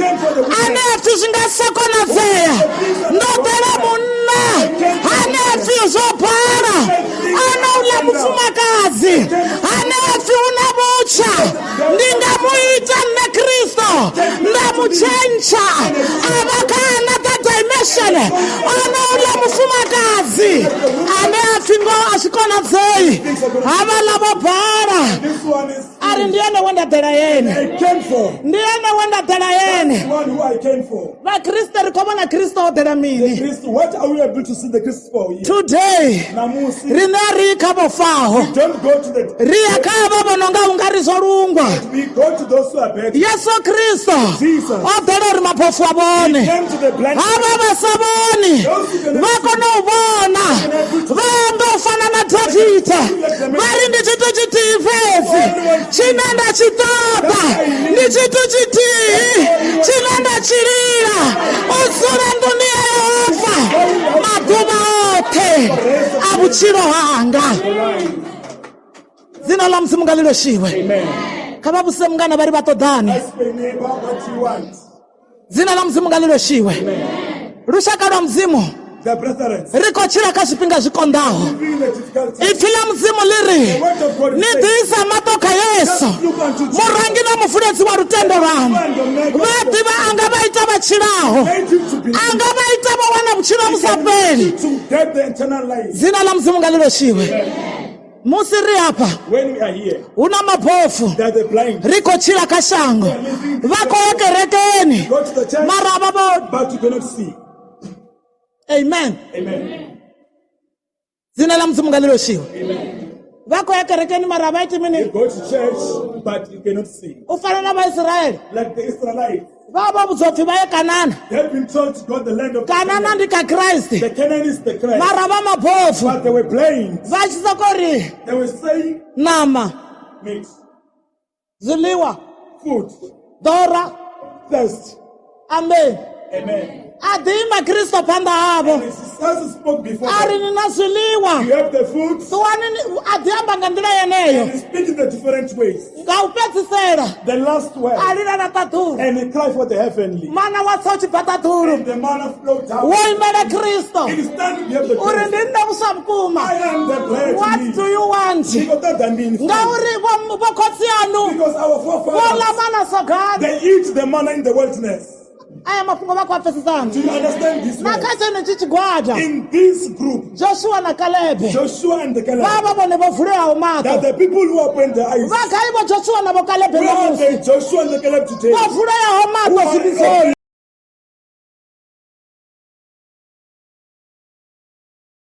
Anefi zingasakona zeya. Ndodela munna. Anefi zopara. Anaula mfumakazi. Anefi unabucha. Ndingamuita na Kristo. Ndamuchencha. Abakana dimension. Anaula mfumakazi. Anefi ngo asikona zeyi. Abalabo para. Ari ndiene wenda dela yene. Ndiene wenda dela yene. Ba Kristo rikomana Kristo dela mini. What are we able to see the Christ for here? Today. Rinari kabo faho. We don't go to the Ria kabo bononga ungari zorungwa. we go to those who are bad. Yesu Kristo. Jesus. Odela mapofu abone. Came to the blind. Aba saboni. Bako no bona. Vando fana na David. Mari ndi chitu chitifezi. Chinanda chitoba. Ndi chitu chiti. Chinanda chirira. Usura dunia Yehova. Maduba ote. Abuchiro hanga. Zina la mzimu ngalilo shiwe. Amen. Kababu semngana bari batodani. Ask your neighbor what you want. Zina la mzimu ngalilo shiwe. Rushaka la mzimu. The brethren. Riko chira kashipinga zikondaho. Ifila mzimu liri. Nidisa matoka Yesu. Murangi na mufurezi wa rutendo ramu. Vatiba angaba itaba chiraho. Angaba itaba wana mchira musapeli. Zina la mzimu ngalilo shiwe. Musiri hapa. When we are here, una mapofu. the blind. Riko chira kashango. Vako yake rekeni. Go to the church, Marababo. but you cannot see. Amen. Amen. Zina la mzimu ngalilo shiwe. Amen. Vako yake rekeni marabaiti You mini. go to church, but you cannot see. Ufana na Israeli. Like the Israelites, Baba buzofi baye Kanana. they've been told to go to the land of Kanana ndika Christ. the Canaan is the Christ. Maraba mapofu. But they were blind. Vachizokori. They were saying Nama. meat, Zuliwa. food, Dora. thirst. Amen. Amen. Adima Kristo panda habo. And as spoke before, Ari ninasuliwa. you have the food, Suwani adiamba ngandila yeneyo. and speak in the different ways. Gaupeti sera. The last word, Alina na taturu. and he cried for the heavenly. Mana wasochi pataturu. And the manna flowed down. Woi mele Kristo. It is time we have the bread. Urindinda I usamkuma. am the bread. What do you want? Because that I mean, Ngauri bokosi anu. because our Wala forefathers, mana sogani. they eat the manna in the wilderness. Aya mafungo wako afesi sana. Do you understand this? Word? Nakache ni chichi gwada. In this group, Joshua na Kalebe. Joshua and the Caleb, Baba bone bofurea that umato. the people who opened the eyes, Vaka ibo Joshua na Kalebe. where are they? Joshua and the Caleb today? Bofurea Who umato are sibisoni.